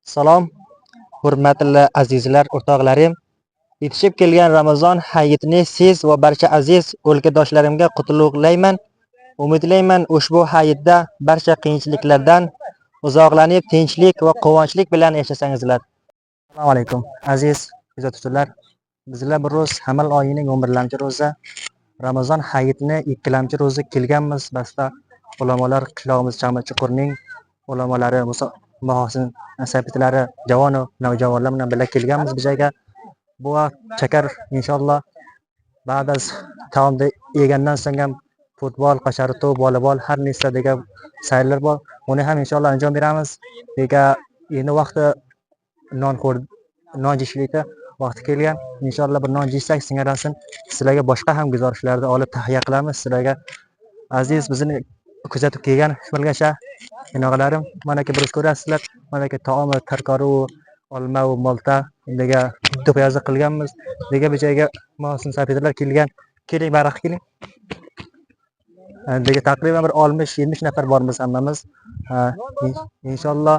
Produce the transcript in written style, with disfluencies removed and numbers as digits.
Salom, hurmatli azizlar, o'rtoqlarim. Yetishib kelgan Ramazon hayitini siz va barcha aziz o'lkadoshlarimga qutlug'layman. Umidlayman ushbu hayitda barcha qiyinchiliklardan uzoqlanib, tinchlik va quvonchlik bilan yashasangizlar. Assalomu alaykum, aziz kuzatuvchilar. Bizlar bir ro'z Hamal oyining 11-ro'za Ramazon hayitini 2-ro'za kelganmiz. Basda ulamolar qishlog'imiz Chaqmachuqurning ulamolari Muhosin sabitlari javonu navjavonlar bilan birga kelganmiz bu joyga. Bu chakar inshaalloh ba'd az taomda yegandan so'ng ham futbol, qasharto, volleybol har nechta degan sayrlar bor. Uni ham inshaalloh anjom beramiz. Nega endi vaqti non jishlikda vaqti kelgan. Inshaalloh bir non jishsak singarasin. Sizlarga boshqa ham guzorishlarini olib tahya qilamiz. Sizlarga aziz bizni kuzatib kelgan bilgasha inog'alarim, mana ki bir ko'rasizlar, mana ki taom tarkori olma va molta degan do'piyaza qilganmiz. Nega bu joyga Muhosin sabitlar kelgan. Keling, baraq keling. Degan taqriban bir 60-70 nafar bormiz hammamiz. Inshaalloh